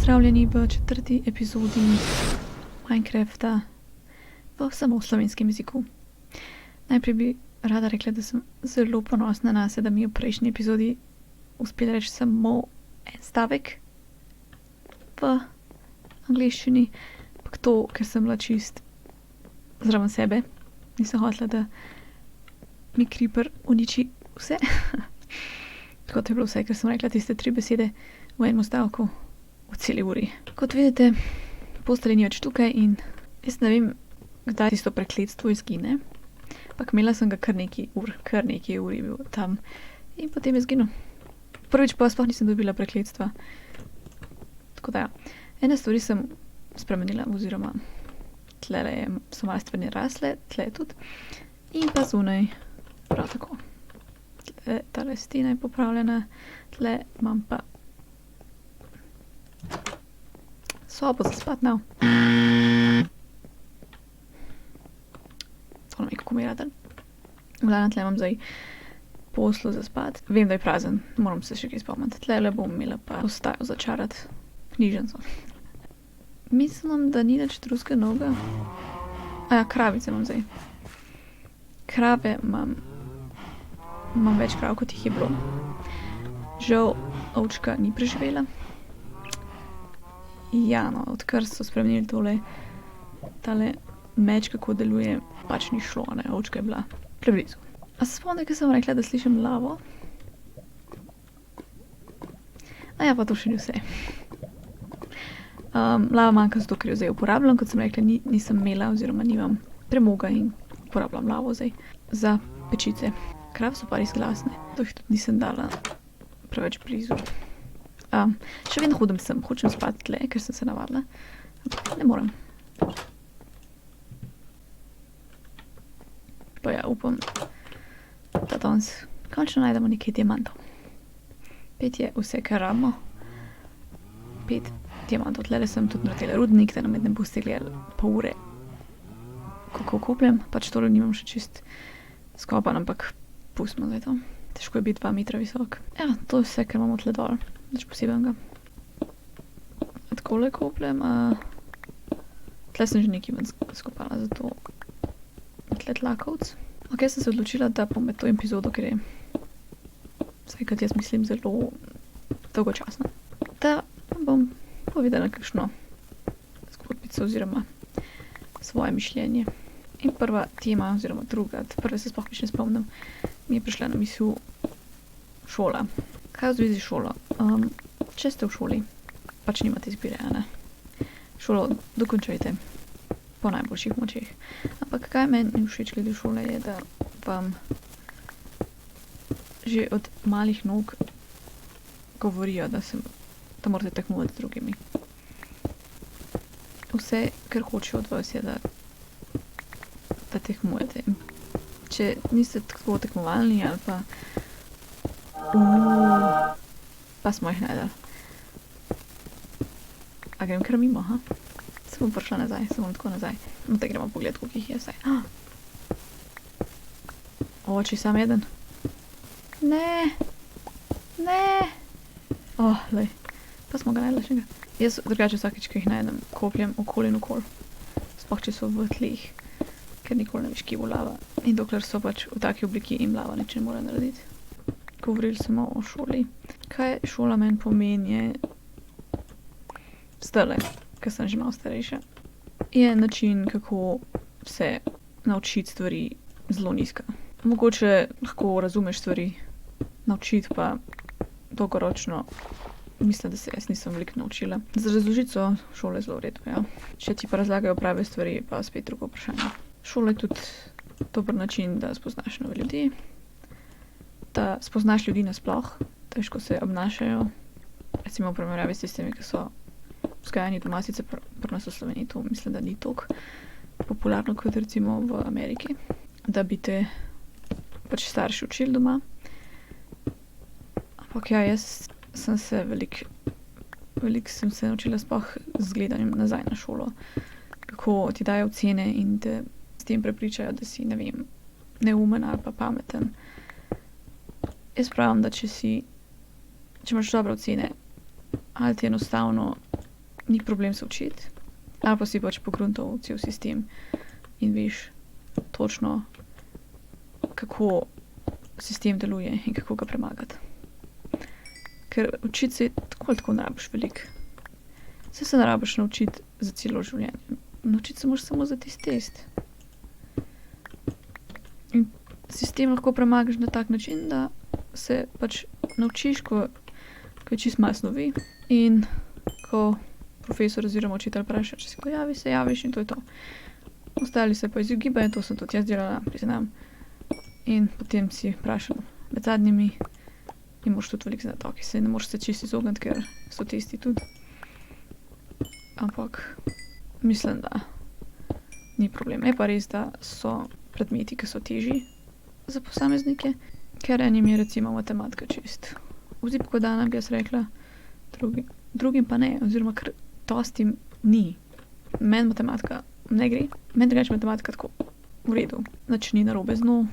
Pozdravljeni v 4. epizodi Minecrafta v samo slovenskem jeziku. Najprej bi rada rekla, da sem zelo ponosna na se, da mi je v prejšnji epizodi uspela reči samo en stavek v angleščini, ampak to, ker sem bila čist zraven sebe. Nisem hotela, da mi Creeper uniči vse. Tako to je bilo vse, ker sem rekla tiste 3 besede v enem stavku v celi uri. Kot vidite, postelja ni več tukaj in jaz ne vem, kdaj tisto prekletstvo izgine, ampak imela sem ga kar nekaj ur je bil tam in potem je izginil. Prvič pa sploh nisem dobila prekletstva. Tako da ja, ene stvari sem spremenila oziroma tlele so malo stvari rasle, tle tudi in pa zunaj prav tako. Tale stena je popravljena, tle imam pa sobo za spat now. To nam je kako mi rada. Glavno tle imam zdaj poslo za spat. Vem, da je prazen, moram se še kaj spomniti. Tlele bom imela pa postajo začarati knjižnico. Mislim, da ni nič drugega novega. Aja, kravice imam zdaj. Krave imam več krav, kot jih je bilo. Žal ovčka ni preživela. Ja, no, odkar so spremenili tale meč, kako deluje, pač ni šlo, ne, ovčka je bila preblizu. A se spomnim, ko sem rekla, da slišim lavo? A ja, pa to še ni vse. Lava manjka zato, ker jo zdaj uporabljam, kot sem rekla, nisem imela oziroma nimam premoga in uporabljam lavo zdaj za pečice. Krave so pa res glasne, to jih tudi nisem dala preveč blizu. Še vedno hodim sem, hočem spati tle, ker sem se navadila, ampak ne morem. Pa ja, upam, da danes končno najdemo nekaj diamantov. 5 je vse, kar rabimo. 5 diamantov. Tlele sem tudi naredila rudnik, da nam ne boste gledali pol ure, kako kopljem. Pač tole nimam še čist skopan, ampak pustimo zdaj to. Težko je biti 2 metra visok. Ja, to je vse, kar imamo tle dol. Nič posebenega. Takole kopljem. Tle sem že nekaj ven skopala, zato tle tlakovc. Ok, sem se odločila, da bom med to epizodo, ker je vsaj kot jaz mislim zelo dolgočasna, da bom povedala kakšno zgodbico oziroma svoje mišljenje. In prva tema oziroma druga, prve se sploh še ne spomnim, mi je prišla na misel šola. Kaj v zvezi s šolo? Če ste v šoli, pač nimate izbire, a ne? Šolo dokončajte po najboljših močeh. Ampak kaj meni ni všeč glede šole je, da vam že od malih nog govorijo, da morate tekmovati z drugimi. Vse, kar hočejo od vas je, da tekmujete. Če niste tako tekmovalni ali pa pa smo jih najdali. A grem kar mimo, ha? Se bom prišla nazaj, se bom tako nazaj. No, te gremo pogled, koliko jih je vsaj. Oči sam jeden. Ne. Lej. Pa smo ga najdela še ga. Jaz drugače vsakič, ko jih najdem, kopljem okoli in okoli. Sploh, če so v tleh, ker nikoli ne veš, kje bo lava. In dokler so pač v taki obliki in lava nič ne more narediti. Govorili smo o šoli. Kaj šola meni pomeni je zdajle, ker sem že malo starejša, je način, kako se naučiti stvari zelo nizka. Mogoče lahko razumeš stvari, naučiti pa dolgoročno mislim, da se jaz nisem veliko naučila. Za razložiti so šole zelo v redu, ja. Če ti pa razlagajo prave stvari, pa spet drugo vprašanje. Šola je tudi dober način, da spoznaš nove ljudi, da spoznaš ljudi nasploh, težko se obnašajo, recimo v primerjavi s tistimi, ki so vzgajani doma, sicer pri nas v Sloveniji to mislim, da ni toliko popularno kot recimo v Ameriki, da bi te pač starši učili doma. Ampak ja, jaz sem se veliko sem se naučila sploh z gledanjem nazaj na šolo, kako ti dajo ocene in te s tem prepričajo, da si, ne vem, neumen ali pa pameten. Jaz pravim, da če imaš dobre ocene, ali ti enostavno ni problem se učiti, ali pa si pač pogruntal cel sistem in veš točno, kako sistem deluje in kako ga premagati. Ker učiti se tako ali tako ne rabiš veliko. Saj se ne rabiš naučiti za celo življenje. Naučiti se moraš samo za tisti test. In sistem lahko premagaš na tak način, da se pač naučiš, ko je čisto malo snovi in ko profesor oziroma učitelj vpraša, če se pojavi, se javiš in to je to. Ostali se pa izogibajo, to sem tudi jaz delala, priznam. In potem si vprašal med zadnjimi in moraš tudi veliko znati, ok, se ne moraš se čisto izogniti, ker so testi tudi. Ampak mislim, da ni problem. Je pa res, da so predmeti, ki so težji za posameznike, ker enim je recimo matematika čist vzipko dana, bi jaz rekla, drugim pa ne, oziroma ker dosti ni. Meni matematika ne gre, meni drugače matematika tako v redu, nič ni narobe z njo,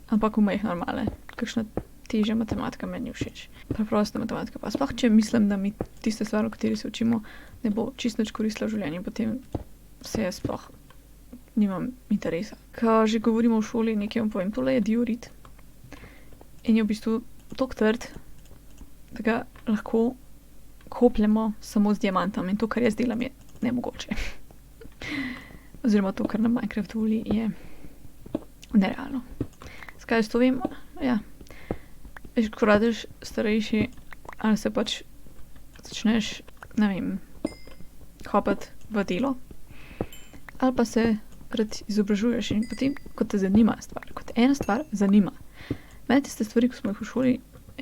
ampak v mojih normale, kakšna težja matematika meni ni všeč. Preprosta matematika pa, sploh če mislim, da mi tiste stvari, o kateri se učimo, ne bo čisto nič koristila v življenju, potem se jaz sploh nimam interesa. Ko že govorimo o šoli, nekaj vam povem, tole je diorit in je v bistvu toliko trd, da ga lahko kopljemo samo z diamantom in to, kar jaz delam, je nemogoče. Oziroma to, kar na Minecraftu voli, je nerealno. Skaj jaz to vem? Ja. Veš, ko radiš starejši, ali se pač začneš, ne vem, hopati v delo, ali pa se rad izobražuješ in potem, ko te zanima stvar, ko te ena stvar zanima. Mene tiste stvari, ko smo jih v šoli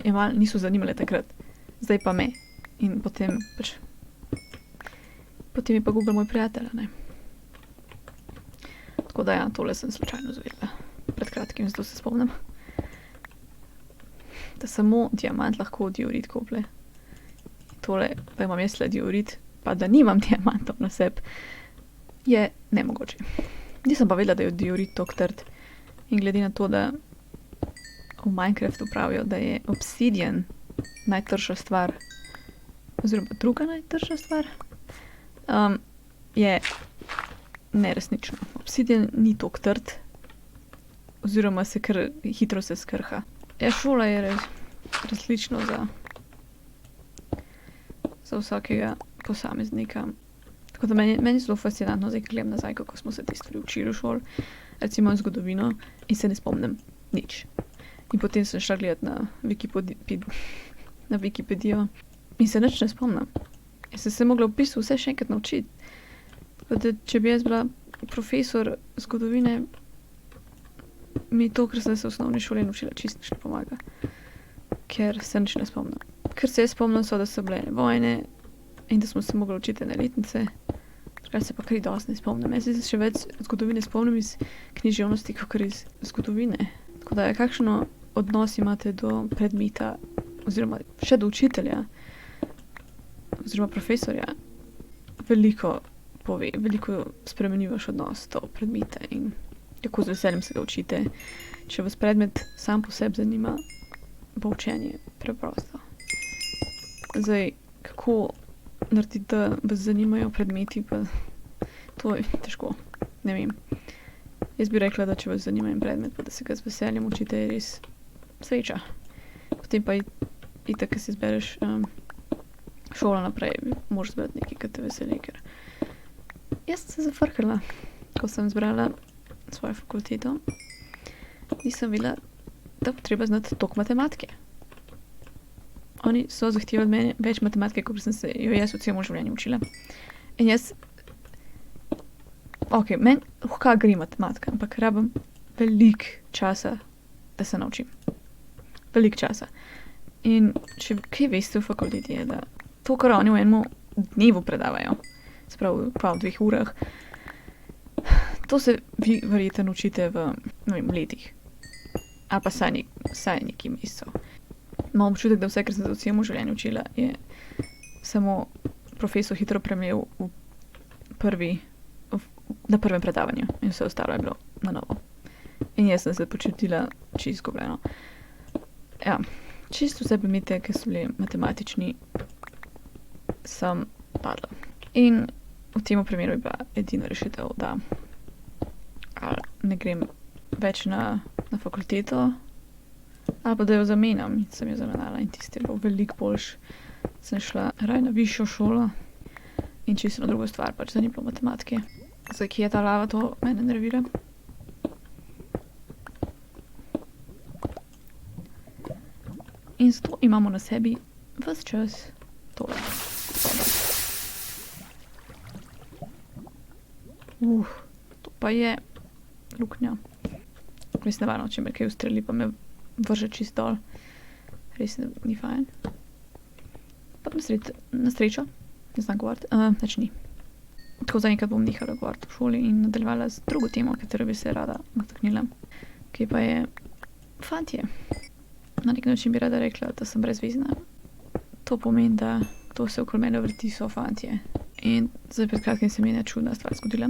imeli, niso zanimale takrat. Zdaj pa me. In potem je pa Google moj prijatelj, ne. Tako da ja, tole sem slučajno izvedela pred kratkim, zato se spomnim. Da samo diamant lahko diorit koplje. Tole, da imam jaz le diorit, pa da nimam diamantov na sebi, je nemogoče. Nisem pa vedela, da je diorit toliko trd. In glede na to, da v Minecraftu pravijo, da je obsidian najtržja stvar, oziroma druga najtržja stvar, je neresnično. Obsidian ni toliko trd, oziroma se kar hitro se skrha. Ja, šola je različno za vsakega posameznika. Tako da meni zelo fascinantno, zdaj gledam nazaj, kako smo se te stvari učili v šoli, recimo zgodovino, in se ne spomnim nič. In potem sem šla gledati na Wikipedijo in se nič ne spomnim. In sem se mogla v bistvu vse še enkrat naučiti. Tako da, če bi jaz bila profesor zgodovine, mi to, kar sem se v osnovni šoli naučila, čisto nič ne pomaga. Ker se nič ne spomnim. Ker se jaz spomnim, da so bile vojne in da smo se mogli učiti ene letnice, kar se pa kar dosti ne spomnim. Jaz se še več zgodovine spomnim iz književnosti, kot iz zgodovine. Tako da, kakšen odnos imate do predmeta, oziroma še do učitelja, oziroma profesorja, veliko pove, veliko spremeni vaš odnos do predmeta in kako z veseljem se ga učite. Če vas predmet sam po sebi zanima, bo učenje preprosto. Zdaj, kako narediti, da vas zanimajo predmeti, pa to je težko, ne vem. Jaz bi rekla, da če vas zanima en predmet, pa da se ga z veseljem učite, je res sreča. Potem pa itak, ko si izbereš šolo naprej, moraš izbrati nekaj, kar te veseli, ker jaz sem se zafrkala, ko sem izbrala svojo fakulteto. Nisem vedela, da bo treba znati toliko matematike. Oni so zahtevali meni več matematike, kot sem se jo jaz v celem življenju učila. In jaz, meni lahko gre matematika, ampak rabim veliko časa, da se naučim. Veliko časa. In če kaj veste v fakulteti je, da to, kar oni v enem dnevu predavajo, se pravi pa v 2 urah, to se vi verjetno učite v, ne vem, letih. Ali pa saj nekaj mesecev. Imam občutek, da vse, kar sem se v celem življenju učila, je samo profesor hitro premlel na prvem predavanju in vse ostalo je bilo na novo. In jaz sem se počutila čisto izgubljeno. Ja, čisto vse predmete, ki so bili matematični, sem padla. In v tem primeru je bila edina rešitev, da ne grem več na fakulteto, ali pa da jo zamenjam. In sem jo zamenjala in tisti je bilo veliko boljše. Sem šla raje na višjo šolo in čisto na drugo stvar, pač da ni bilo matematike. Zdaj, kje je ta lava, to mene nervira. In zato imamo na sebi ves čas tole. To pa je luknja. Res nevarno, če me kaj ustreli, pa me vrže čist dol. Res ni fajn. Pa na srečo, ne znam govoriti, nič ni. Tako zaenkrat bom nehala govoriti v šoli in nadaljevala z drugo temo, katero bi se rada dotaknila, ki pa je fantje. Na nek način bi rada rekla, da sem brezvezna. To pomeni, da kdo se okoli mene vrti, so fantje. In zdaj pred kratkim se mi je ena čudna stvar zgodila.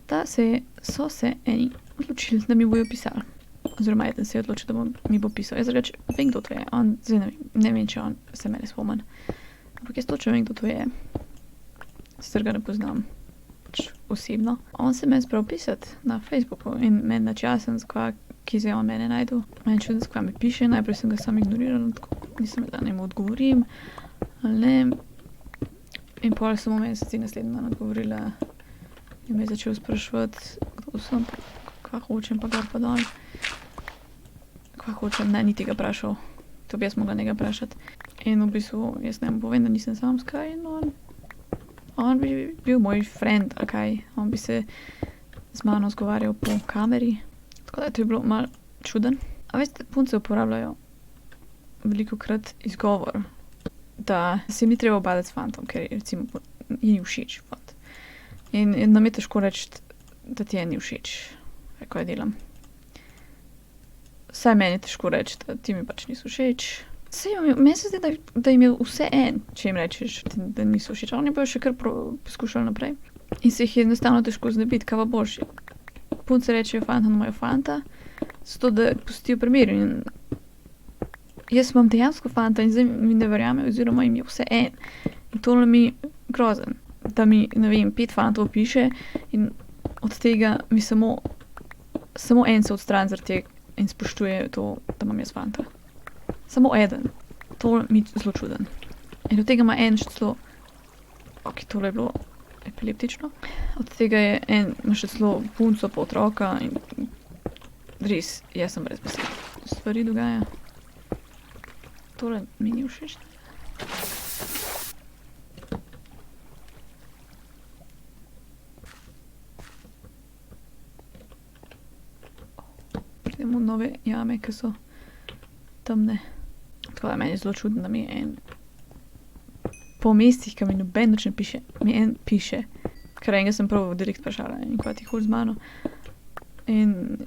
Da so se eni odločili, da mi bojo pisali. Oziroma eden se je odločil, da mi bo pisal. Jaz drugače vem, kdo to je. On, zdaj ne vem, če on se mene spomni. Ampak jaz točno vem, kdo to je. Sicer ga ne poznam osebno. On se meni sprav pisati na Facebooku in meni načasen, ki se je on mene najdel. Meni čudno, skva mi piše. Najprej sem ga sam ignorirala, tako nisem vedela, ne mu odgovorim. Ali ne. In pol sem v meseci naslednji dan odgovorila in me je začel spraševati, kdo sem, kva hočem, pa gor pa dol. Kva hočem, ne, niti ga vprašal. To bi jaz mogla njega vprašati. In v bistvu jaz ne mu povem, da nisem samska in on bi bil moj friend, ali kaj. On bi se z mano zgovarjal po kameri. Tako da to je bilo malo čuden. A veste, punce uporabljajo velikokrat izgovor, da se mi treba obadati s fantom, ker recimo ji ni všeč fant. In nam je težko reči, da ti je ni všeč, ko je delam. Vsaj meni je težko reči, da ti mi pač niso všeč. Meni se zdi, da jim je vse en, če jim rečeš, da niso všeč. Oni bojo še kar poskušali naprej. In se jih je enostavno težko znebiti, kaj pa boš. Punce rečejo fantom imajo fanta, zato da pustijo pri miru. In jaz imam dejansko fanta in zdaj mi ne verjame, oziroma jim je vse en. In tole mi grozen, da mi, ne vem, 5 fantov piše in od tega mi samo en se odstrani zaradi tega in spoštuje to, da imam jaz fanta. Samo eden. To mi je zelo čuden. In od tega ima en še celo, ok, tole je bilo epileptično, od tega je en, ima še celo punco pa otroka in res, jaz sem brez besed. Stvari dogaja. Tole mi ni všeč. Pridemo v nove jame, ki so temne. Tako da meni je zelo čudno, da mi je en po mestih, ki mi noben nič ne piše, mi en piše. Ker enega sem prav direkt vprašala in kva ti hod z mano. In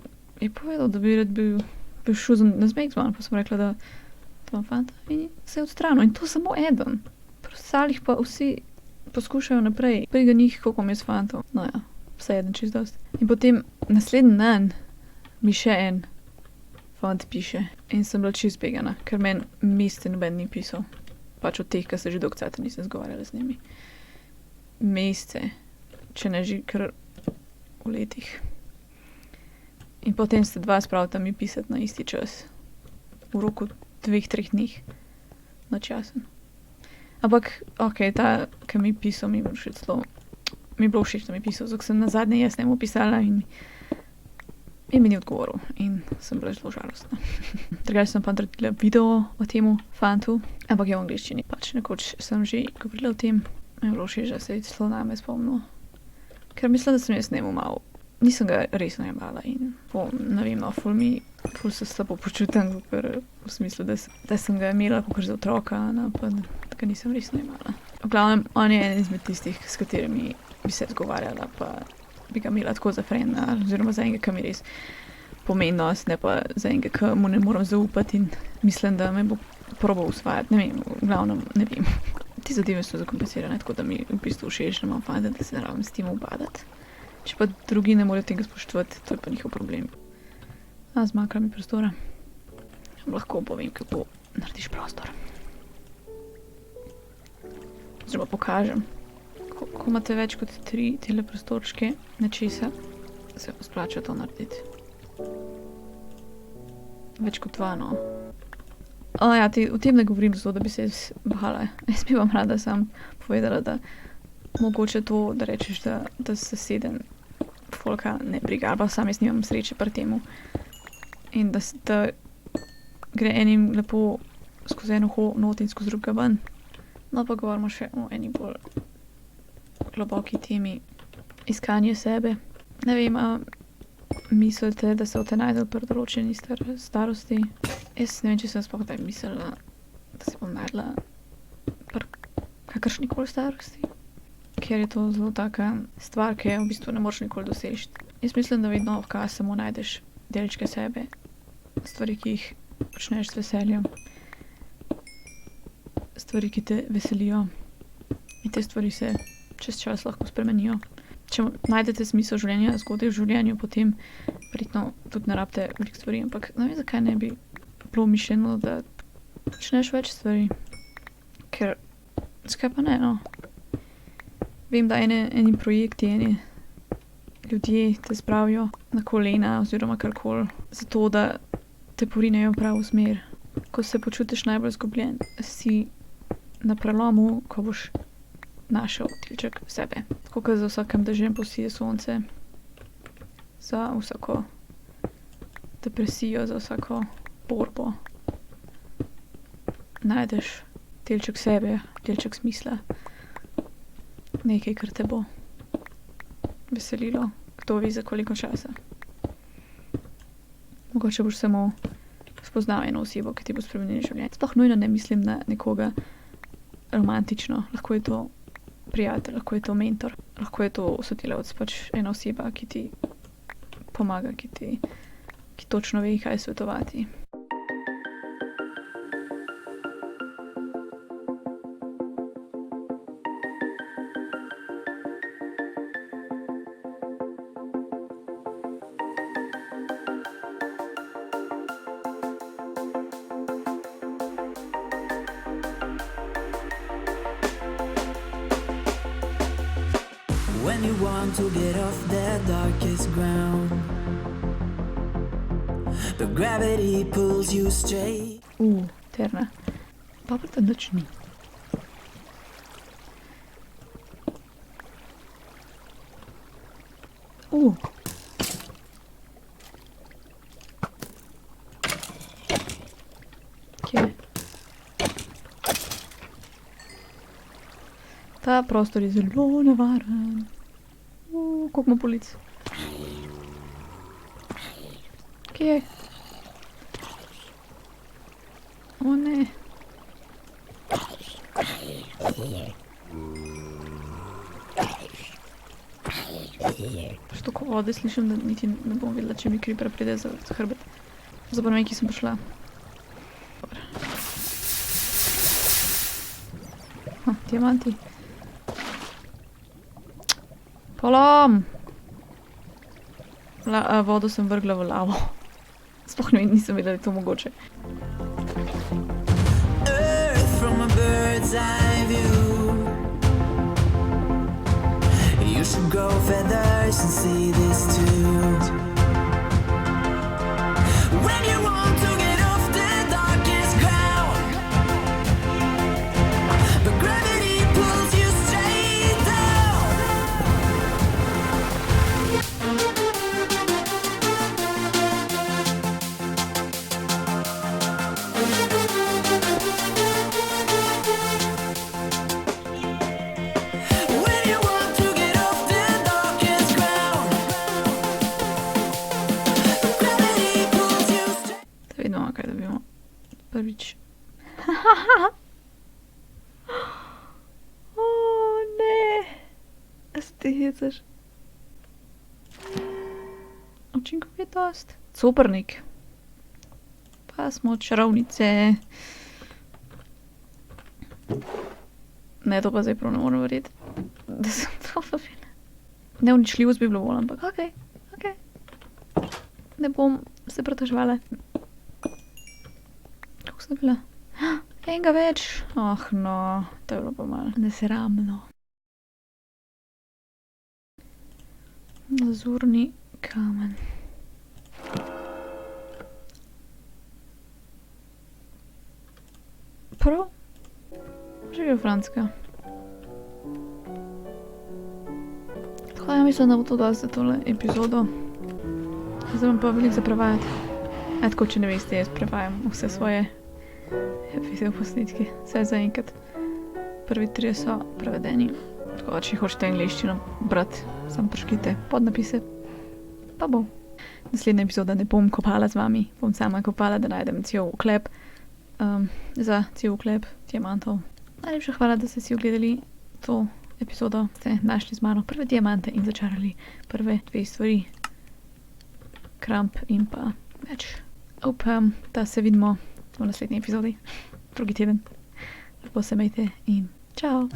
je povedal, da bi rad bil šel na zmeh z mano, pa sem rekla, da imam fanta in se je odstranil. In to samo eden. Pri ostalih pa vsi poskušajo naprej. Briga njih, koliko imam jaz fantov. No ja, vse eden čist dost. In potem naslednji dan mi še en fant piše. In sem bila čist begana, ker meni meste noben ni pisal. Pač od teh, ki se že dolgo cajta nisem zgovarjala z njimi. Mesece, če ne že kar v letih. In potem sta dva spravita mi pisati na isti čas. V roku 2-3 dni. Na časen. Ampak, ok, ta, ki mi pisal, mi je bilo všeč, da mi pisal, zato sem nazadnje jaz njemu pisala in mi ni odgovoril. In sem bila zelo žalostna. Drugače sem pa naredila video o temu fantu, ampak je v angleščini. Pač nekoč sem že govorila o tem. Mi je bilo všeč, da se je celo name spomnil. Ker mislim, da sem jaz njemu malo, nisem ga resno jemala in ne vem, no, ful se slabo počutim, v smislu, da sem ga imela kakor za otroka, no, pa da ga nisem resno jemala. V glavnem, on je en izmed tistih, s katerimi bi se zgovarjala, pa bi ga imela tako za frenda, oziroma za enega, ki mi res pomembnost, ne pa za enega, ki mu ne moram zaupati in mislim, da me bo probal usvajati. Ne vem, v glavnem, ne vem. Te zadeve so zakomplicirane, tako da mi v bistvu všeč, da imam fanta, da se ne rabim s tem ubadati. Če pa drugi ne morejo tega spoštovati, to je pa njihov problem. Zmanjka mi prostora. Lahko povem, kako narediš prostor. Oziroma pokažem, Ko imate več kot 3 teleprostorčke nečesa, se splača to narediti. Več kot 2, no. Ja, o tem ne govorim zato, da bi se jaz bahala. Jaz bi vam rada sam povedala, da mogoče to, da rečeš, da se 7 folka ne briga, ali pa sam jaz nimam sreče pri temu. In da gre enim lepo skozi eno uho not in skozi drugega ven. No, pa govorimo še o eni bolj globoki temi iskanje sebe. Ne vem, mislite, da se boste najdel pri določeni starosti? Jaz ne vem, če sem sploh kdaj mislila, da se bom najdla pri kakršnikoli starosti. Ker je to zelo taka stvar, ki je v bistvu ne moreš nikoli doseči. Jaz mislim, da vedno vkaj samo najdeš delčke sebe, stvari, ki jih počneš z veseljem, stvari, ki te veselijo. In te stvari se čez čas lahko spremenijo. Če najdete smisel življenja zgodaj v življenju, potem verjetno tudi ne rabite veliko stvari, ampak ne vem, zakaj ne bi bilo mišljeno, da počneš več stvari. Ker, zakaj pa ne, no? Vem, da eni projekti, eni ljudje te spravijo na kolena oziroma karkoli, zato da te porinejo v pravo smer. Ko se počutiš najbolj izgubljen, si na prelomu, ko boš našel delček sebe. Tako kot za vsakem dežjem posije sonce, za vsako depresijo, za vsako borbo. Najdeš delček sebe, delček smisla. Nekaj, kar te bo veselilo, kdo ve za koliko časa. Mogoče boš samo spoznal eno osebo, ki ti bo spremenila življenje. Sploh nujno ne mislim na nekoga romantično. Lahko je to prijatelj, lahko je to mentor, lahko je to sodelavec, pač ena oseba, ki ti pomaga, ki točno ve, kaj svetovati. When you want to get off the darkest ground, but gravity pulls you straight. Terna. Pa to nič ni. Kje? Ta prostor je zelo nevaren. Koliko ima polic? Kje? O ne. Što ko vode slišim, da niti ne bom videla, če mi creeper pride za hrbet. Zapravo ki sem prišla. Diamanti. Polom! Vodo sem vrgla v lavo. Sploh ne vem, nisem vedela, da je to mogoče. Earth from a bird's eye view. You should grow feathers and see this too. When you want to get off the darkest ground, but gravity pulls you straight down. When you want to get off the darkest ground, but gravity pulls you straight. Da vidimo, kaj dobimo. Prvič. O ne. A se ti hecaš? Učinkovitost. Coprnik. Pa smo čarovnice. Ne, to pa zdaj prav ne morem verjeti, da sem to dobila. Neuničljivost bi bilo bolj, ampak okej. Ne bom se pritoževala. Kako sem dobila? Enega več. Oh no, to je bilo pa malo nesramno. Lazurni kamen. Prav. Živijo Franska. Tako ja, mislim, da bo to dosti za tole epizodo. Zdaj imam pa veliko za prevajati. Tako, če ne veste, jaz prevajam vse svoje video posnetke. Vse zaenkrat. Prvi 3 so prevedeni. Tako da, če hočete angleščino brati, samo preškite podnapise. Pa bo. Naslednja epizoda ne bom kopala z vami. Bom sama kopala, da najdem cel oklep. Za cel oklep diamantov. Najlepša hvala, da ste si ogledali to epizodo. Ste našli z mano prve diamante in začarali prve 2 stvari. Kramp in pa več. Upam, da se vidimo v naslednji epizodi. Drugi teden. Lepo se imejte in čau!